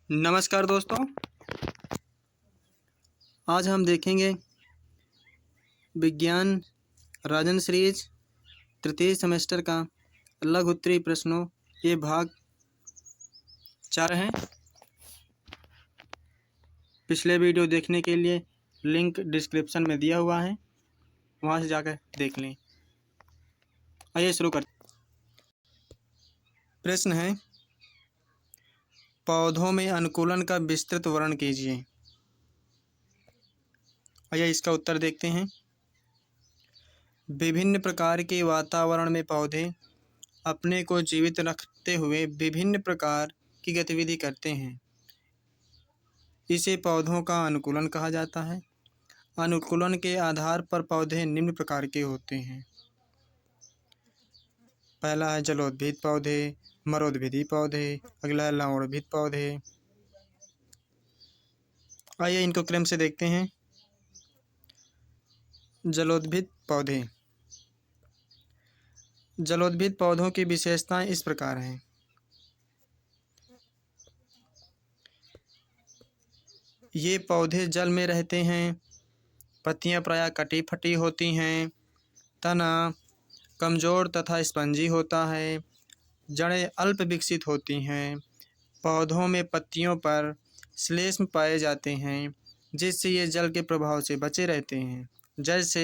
नमस्कार दोस्तों, आज हम देखेंगे विज्ञान राजन सीरीज तृतीय सेमेस्टर का लघु उत्तरीय प्रश्नों ये भाग 4 है। पिछले वीडियो देखने के लिए लिंक डिस्क्रिप्शन में दिया हुआ है, वहाँ से जाकर देख लें। आइए शुरू करते। प्रश्न है, पौधों में अनुकूलन का विस्तृत वर्णन कीजिए। आइए इसका उत्तर देखते हैं। विभिन्न प्रकार के वातावरण में पौधे अपने को जीवित रखते हुए विभिन्न प्रकार की गतिविधि करते हैं। इसे पौधों का अनुकूलन कहा जाता है। अनुकूलन के आधार पर पौधे निम्न प्रकार के होते हैं। पहला है जलोद्भिद पौधे, मरोद्भिदी पौधे, अगला है लवणोद्भिद पौधे। आइए इनको क्रम से देखते हैं। जलोद्भिद पौधे। जलोद्भिद पौधों की विशेषताएं इस प्रकार हैं। ये पौधे जल में रहते हैं। पत्तियां प्रायः कटी फटी होती हैं। तना कमज़ोर तथा स्पंजी होता है। जड़ें अल्प विकसित होती हैं। पौधों में पत्तियों पर श्लेष्म पाए जाते हैं, जिससे ये जल के प्रभाव से बचे रहते हैं, जैसे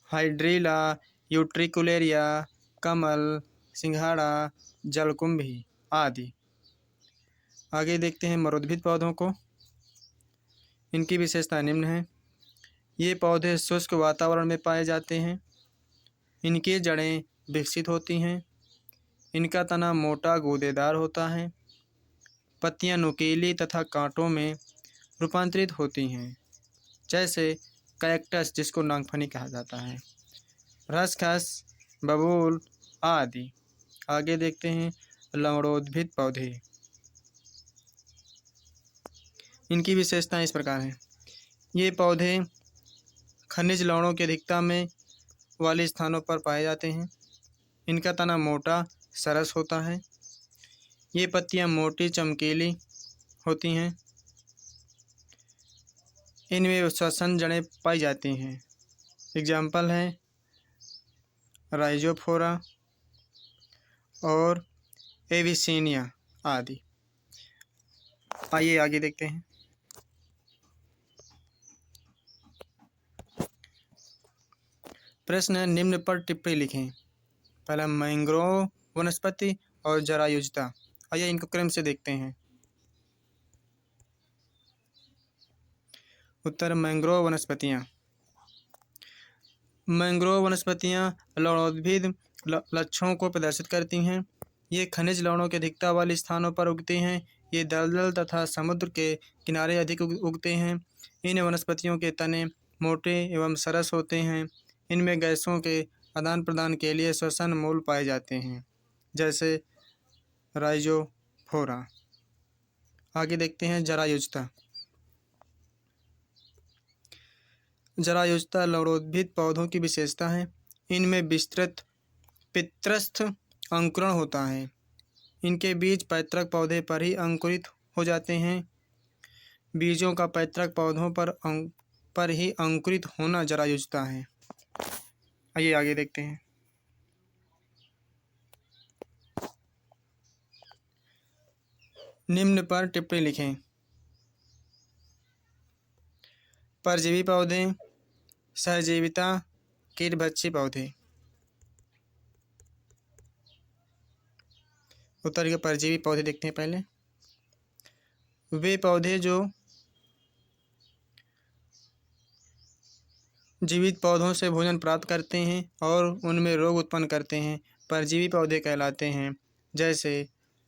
हाइड्रिला, यूट्रिकुलेरिया, कमल, सिंघाड़ा, जलकुंभी आदि। आगे देखते हैं मरोद्भिद पौधों को। इनकी विशेषता निम्न है। ये पौधे शुष्क वातावरण में पाए जाते हैं। इनकी जड़ें विकसित होती हैं। इनका तना मोटा गूदेदार होता है। पत्तियां नुकीली तथा कांटों में रूपांतरित होती हैं, जैसे कैक्टस जिसको नागफनी कहा जाता है, खसखस, बबूल आदि। आगे देखते हैं लवणोद्भिद पौधे। इनकी विशेषताएं इस प्रकार हैं। ये पौधे खनिज लवणों की अधिकता में वाले स्थानों पर पाए जाते हैं। इनका तना मोटा सरस होता है। ये पत्तियां मोटी चमकीली होती हैं। इनमें श्वसन जड़ें पाई जाती हैं। एग्जाम्पल है राइजोफोरा और एविसेनिया आदि। आइए आगे देखते हैं। प्रश्न है, निम्न पर टिप्पणी लिखें। पहला मैंग्रोव वनस्पति और जरायुजता। आइए इनको क्रम से देखते हैं। उत्तर मैंग्रोव वनस्पतियाँ। मैंग्रोव वनस्पतियाँ लवणोद्भिद लक्षणों को प्रदर्शित करती हैं। ये खनिज लवणों की अधिकता वाले स्थानों पर उगती हैं। ये दलदल तथा समुद्र के किनारे अधिक उगते हैं। इन वनस्पतियों के तने मोटे एवं सरस होते हैं। इनमें गैसों के आदान प्रदान के लिए श्वसन मूल पाए जाते हैं, जैसे राइजोफोरा। आगे देखते हैं जरायुजता। जरायुजता लवणोद्भिद पौधों की विशेषता है। इनमें विस्तृत पित्रस्थ अंकुरण होता है। इनके बीज पैतृक पौधे पर ही अंकुरित हो जाते हैं। बीजों का पैतृक पौधों पर ही अंकुरित होना जरायुजता है। आइए आगे देखते हैं। निम्न पर टिप्पणी लिखें। परजीवी पौधे, सहजीविता, कीटभक्षी पौधे। उत्तर के परजीवी पौधे देखते हैं। पहले वे पौधे जो जीवित पौधों से भोजन प्राप्त करते हैं और उनमें रोग उत्पन्न करते हैं, परजीवी पौधे कहलाते हैं, जैसे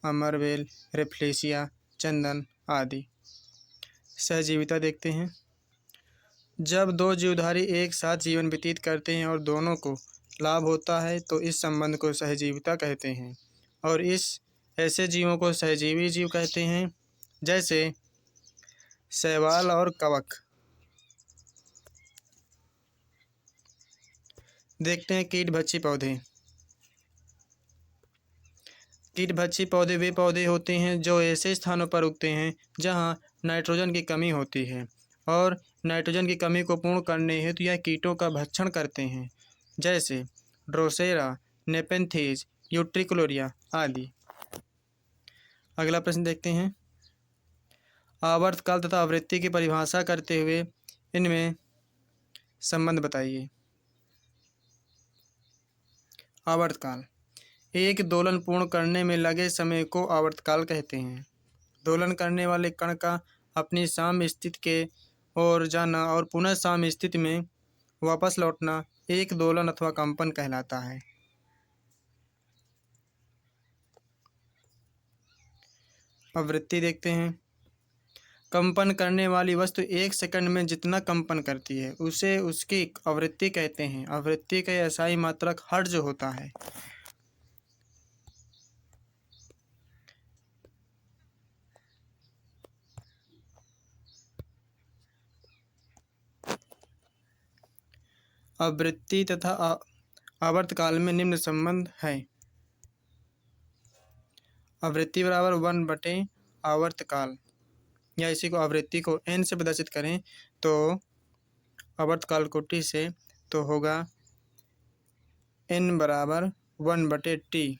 अमरवेल, रेफ्लेशिया, चंदन आदि। सहजीविता देखते हैं। जब दो जीवधारी एक साथ जीवन व्यतीत करते हैं और दोनों को लाभ होता है तो इस संबंध को सहजीविता कहते हैं, और इस ऐसे जीवों को सहजीवी जीव कहते हैं, जैसे शैवाल और कवक। देखते हैं कीटभक्षी पौधे। कीटभक्षी पौधे वे पौधे होते हैं जो ऐसे स्थानों पर उगते हैं जहाँ नाइट्रोजन की कमी होती है और नाइट्रोजन की कमी को पूर्ण करने हेतु यह कीटों का भक्षण करते हैं, जैसे ड्रोसेरा, नेपेंथेज, यूट्रिकुलोरिया आदि। अगला प्रश्न देखते हैं। आवर्तकाल तथा आवृत्ति की परिभाषा करते हुए इनमें संबंध बताइए। आवर्तकाल एक दोलन पूर्ण करने में लगे समय को आवर्तकाल कहते हैं। दोलन करने वाले कण का अपनी साम्य स्थिति के ओर जाना और पुनः साम्य स्थिति में वापस लौटना एक दोलन अथवा कंपन कहलाता है। आवृत्ति देखते हैं। कंपन करने वाली वस्तु 1 सेकंड में जितना कंपन करती है उसे उसकी आवृत्ति कहते हैं। आवृत्ति का SI मात्रक हर्ट्ज होता है। आवृत्ति तथा आवर्तकाल में निम्न संबंध है। आवृत्ति बराबर 1 आवर्तकाल, या इसी को आवृत्ति को n से प्रदर्शित करें तो आवर्तकाल को t से, तो होगा n बराबर 1/t।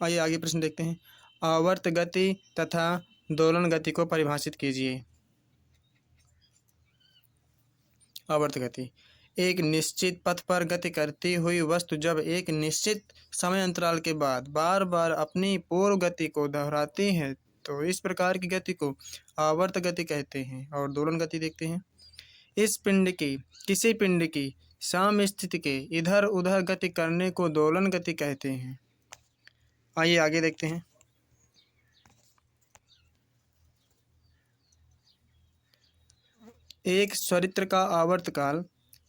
आइए आगे प्रश्न देखते हैं। आवर्त गति तथा दोलन गति को परिभाषित कीजिए। आवर्त गति एक निश्चित पथ पर गति करती हुई वस्तु जब एक निश्चित समय अंतराल के बाद बार बार अपनी पूर्व गति को दोहराती है तो इस प्रकार की गति को आवर्त गति कहते हैं। और दोलन गति देखते हैं। इस पिंड की किसी पिंड की साम्य स्थिति के इधर उधर गति करने को दोलन गति कहते हैं। आइए आगे देखते हैं। एक स्वरित्र का आवर्तकाल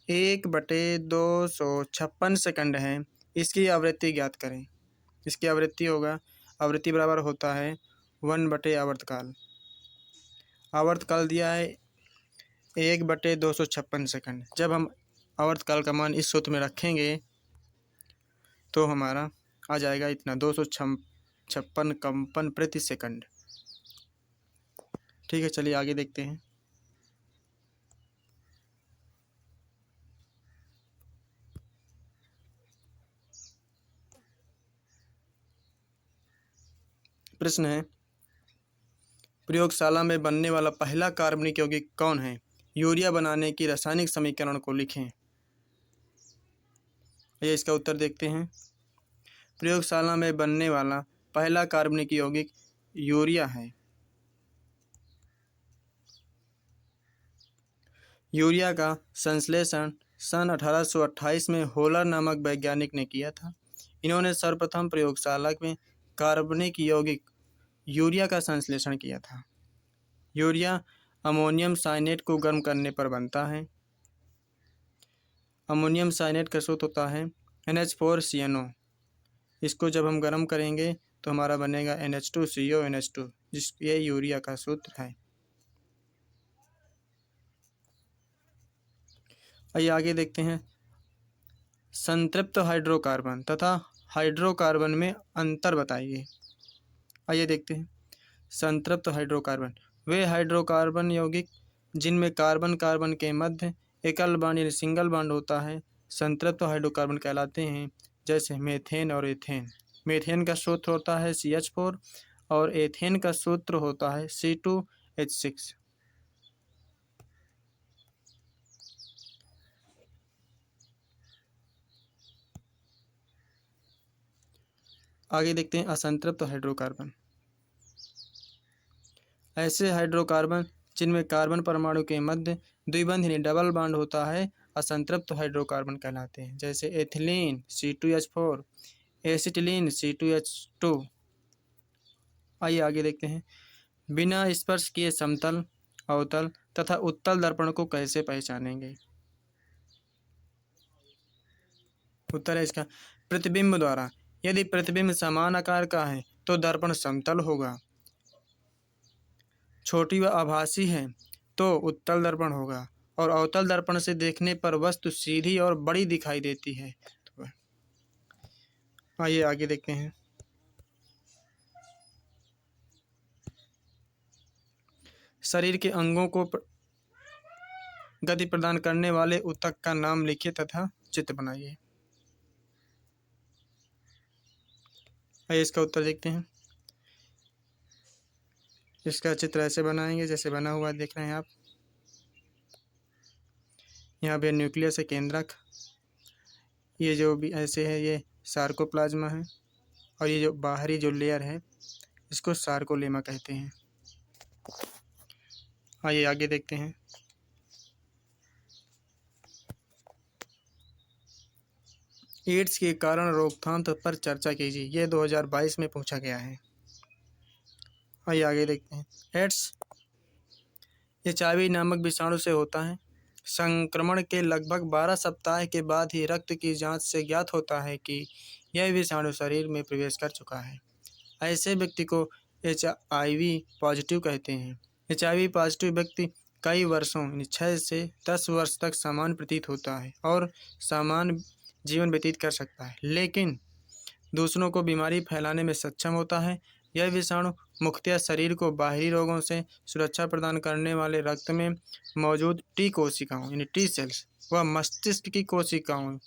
1/256 सेकंड है। इसकी आवृत्ति ज्ञात करें। इसकी आवृत्ति होगा, आवृत्ति बराबर होता है 1 आवर्तकाल। आवर्तकाल दिया है 1/256 सेकंड। जब हम आवर्तकाल का मान इस सूत्र में रखेंगे तो हमारा आ जाएगा इतना 256 कंपन प्रति सेकंड। ठीक है, चलिए आगे देखते हैं। प्रश्न है, प्रयोगशाला में बनने वाला पहला कार्बनिक यौगिक कौन है? यूरिया बनाने की रासायनिक समीकरण को लिखें। ये इसका उत्तर देखते हैं। प्रयोगशाला में बनने वाला पहला कार्बनिक यौगिक यूरिया है। यूरिया का संश्लेषण सन 1828 में होलर नामक वैज्ञानिक ने किया था। इन्होंने सर्वप्रथम प्रयोगशाला में कार्बनिक यौगिक यूरिया का संश्लेषण किया था। यूरिया अमोनियम साइनेट को गर्म करने पर बनता है। अमोनियम साइनेट का सूत्र होता है NH4CnO। इसको जब हम गर्म करेंगे तो हमारा बनेगा NH2CONH2, ये यूरिया का सूत्र है। आइए आगे देखते हैं। संतृप्त हाइड्रोकार्बन तथा हाइड्रोकार्बन में अंतर बताइए। आइए देखते हैं। संतृप्त हाइड्रोकार्बन वे हाइड्रोकार्बन यौगिक जिनमें कार्बन कार्बन के मध्य एकल बांड यानी सिंगल बांड होता है संतृप्त हाइड्रोकार्बन कहलाते हैं, जैसे मेथेन और एथेन। मेथेन का सूत्र होता है CH4 और एथेन का सूत्र होता है C2H6। आगे देखते हैं असंतृप्त हाइड्रोकार्बन। ऐसे हाइड्रोकार्बन जिनमें कार्बन परमाणु के मध्य द्विबंध यानी डबल बांड होता है असंतृप्त हाइड्रोकार्बन कहलाते हैं, जैसे एथिलीन C2H4, एसिटिलीन C2H2। आइए आगे देखते हैं। बिना स्पर्श किए समतल, अवतल तथा उत्तल दर्पण को कैसे पहचानेंगे? उत्तर है इसका प्रतिबिंब द्वारा। यदि प्रतिबिंब समान आकार का है तो दर्पण समतल होगा, छोटी व आभासी है तो उत्तल दर्पण होगा, और अवतल दर्पण से देखने पर वस्तु सीधी और बड़ी दिखाई देती है। आइए आगे देखते हैं। शरीर के अंगों को गति प्रदान करने वाले ऊतक का नाम लिखिए तथा चित्र बनाइए। आइए इसका उत्तर देखते हैं। इसका चित्र ऐसे बनाएंगे जैसे बना हुआ देख रहे हैं आप। यहाँ पे न्यूक्लियस है, केंद्रक। ये जो भी ऐसे है ये सार्कोप्लाज्मा है, और ये जो बाहरी जो लेयर है इसको सार्कोलेमा कहते हैं। आइए आगे देखते हैं। एड्स के कारण रोकथाम पर चर्चा कीजिए। ये 2022 में पूछा गया है। आइए आगे देखते हैं। एड्स HIV नामक विषाणु से होता है। संक्रमण के लगभग 12 सप्ताह के बाद ही रक्त की जांच से ज्ञात होता है कि यह विषाणु शरीर में प्रवेश कर चुका है। ऐसे व्यक्ति को HIV पॉजिटिव कहते हैं। HIV पॉजिटिव व्यक्ति कई वर्षों 6 से 10 वर्ष तक सामान्य प्रतीत होता है और सामान्य जीवन व्यतीत कर सकता है, लेकिन दूसरों को बीमारी फैलाने में सक्षम होता है। यह विषाणु मुख्यतः शरीर को बाहरी रोगों से सुरक्षा प्रदान करने वाले रक्त में मौजूद टी कोशिकाओं यानी टी सेल्स व मस्तिष्क की कोशिकाओं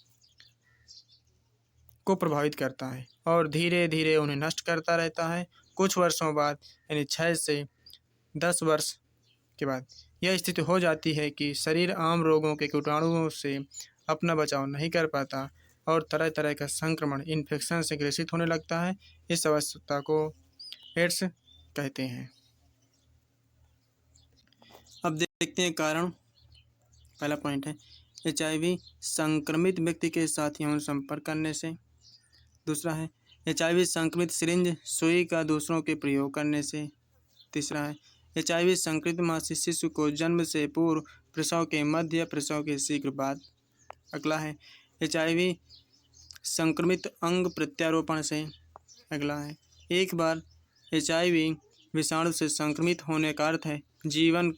को प्रभावित करता है और धीरे धीरे उन्हें नष्ट करता रहता है। कुछ वर्षों बाद यानी 6 से 10 वर्ष के बाद यह स्थिति हो जाती है कि शरीर आम रोगों के कीटाणुओं से अपना बचाव नहीं कर पाता और तरह तरह का संक्रमण इन्फेक्शन से ग्रसित होने लगता है। इस अवस्था को एड्स कहते हैं। अब देखते हैं कारण। पहला पॉइंट है HIV संक्रमित व्यक्ति के साथ यौन संपर्क करने से। दूसरा है HIV संक्रमित सिरिंज सुई का दूसरों के प्रयोग करने से। तीसरा है HIV संक्रमित मासिक शिशु को जन्म से पूर्व, प्रसव के मध्य या प्रसव के शीघ्र बाद। अगला है HIV संक्रमित अंग प्रत्यारोपण से। अगला है एक बार HIV विषाणु से संक्रमित होने का अर्थ है जीवन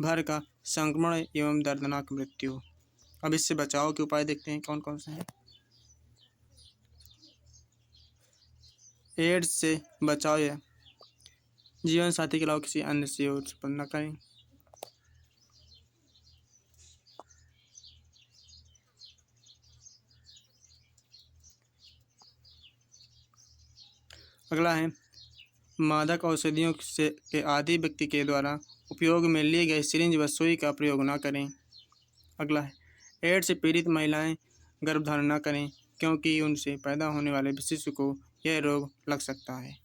भर का संक्रमण एवं दर्दनाक मृत्यु। अब इससे बचाव के उपाय देखते हैं कौन कौन से हैं। एड्स से बचाव या जीवन साथी के अलावा किसी अन्य से उत्पन्न न करें। अगला है मादक औषधियों से के आदि व्यक्ति के द्वारा उपयोग में लिए गए सिरिंज व सुई का प्रयोग न करें। अगला है एड्स से पीड़ित महिलाएं गर्भधारण न करें क्योंकि उनसे पैदा होने वाले शिशु को यह रोग लग सकता है।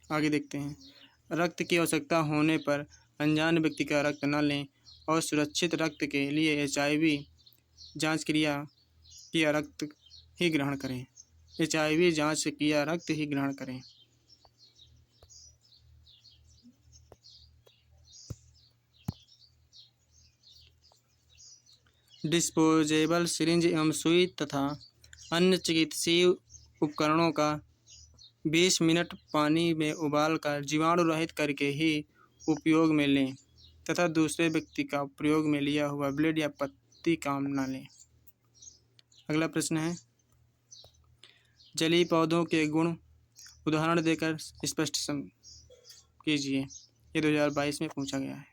आगे देखते हैं रक्त की आवश्यकता होने पर अनजान व्यक्ति का रक्त न लें और सुरक्षित रक्त के लिए HIV जांच किया रक्त ही ग्रहण करें। HIV जांच से किया रक्त ही ग्रहण करें। डिस्पोजेबल सिरिंज एवं सुई तथा अन्य चिकित्सीय उपकरणों का 20 मिनट पानी में उबालकर जीवाणु रहित करके ही उपयोग में लें तथा दूसरे व्यक्ति का प्रयोग में लिया हुआ ब्लेड या पत्ती काम न लें। अगला प्रश्न है जलीय पौधों के गुण उदाहरण देकर स्पष्ट कीजिए। ये 2022 में पूछा गया है।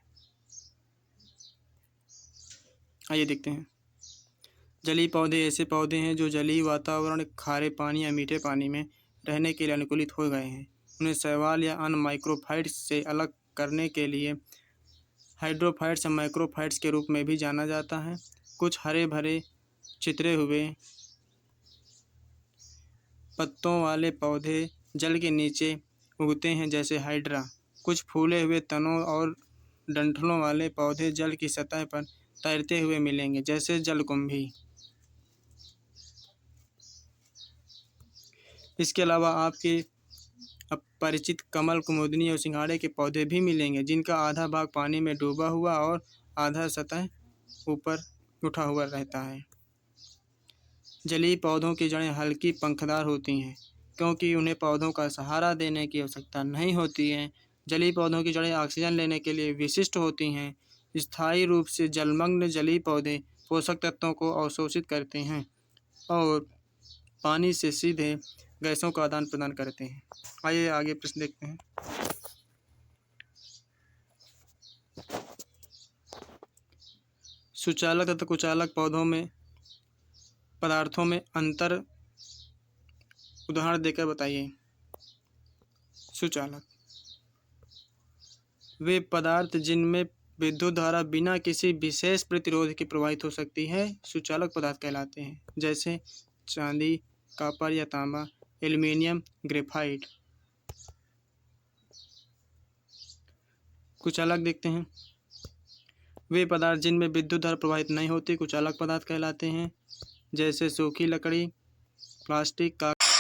आइए देखते हैं। जलीय पौधे ऐसे पौधे हैं जो जलीय वातावरण, खारे पानी या मीठे पानी में रहने के लिए अनुकूलित हो गए हैं। उन्हें शैवाल या अन्य माइक्रोफाइट्स से अलग करने के लिए हाइड्रोफाइट्स या माइक्रोफाइट्स के रूप में भी जाना जाता है। कुछ हरे भरे छितरे हुए पत्तों वाले पौधे जल के नीचे उगते हैं जैसे हाइड्रा। कुछ फूले हुए तनों और डंठलों वाले पौधे जल की सतह पर तैरते हुए मिलेंगे जैसे जलकुंभी। इसके अलावा आपके अपरिचित कमल, कुमुदिनी और सिंघाड़े के पौधे भी मिलेंगे जिनका आधा भाग पानी में डूबा हुआ और आधा सतह ऊपर उठा हुआ रहता है। जलीय पौधों की जड़ें हल्की पंखदार होती हैं क्योंकि उन्हें पौधों का सहारा देने की आवश्यकता नहीं होती है। जलीय पौधों की जड़ें ऑक्सीजन लेने के लिए विशिष्ट होती हैं। स्थायी रूप से जलमग्न जलीय पौधे पोषक तत्वों को अवशोषित करते हैं और पानी से सीधे गैसों का आदान प्रदान करते हैं। आइए आगे प्रश्न देखते हैं। सुचालक तथा कुचालक पदार्थों में अंतर उदाहरण देकर बताइए। सुचालक वे पदार्थ जिनमें विद्युत धारा बिना किसी विशेष प्रतिरोध के प्रवाहित हो सकती है सुचालक पदार्थ कहलाते हैं, जैसे चांदी, कॉपर या तांबा, एल्युमिनियम, ग्रेफाइट। कुचालक देखते हैं। वे पदार्थ जिनमें विद्युत धारा प्रवाहित नहीं होती कुचालक पदार्थ कहलाते हैं, जैसे सूखी लकड़ी, प्लास्टिक, कागज।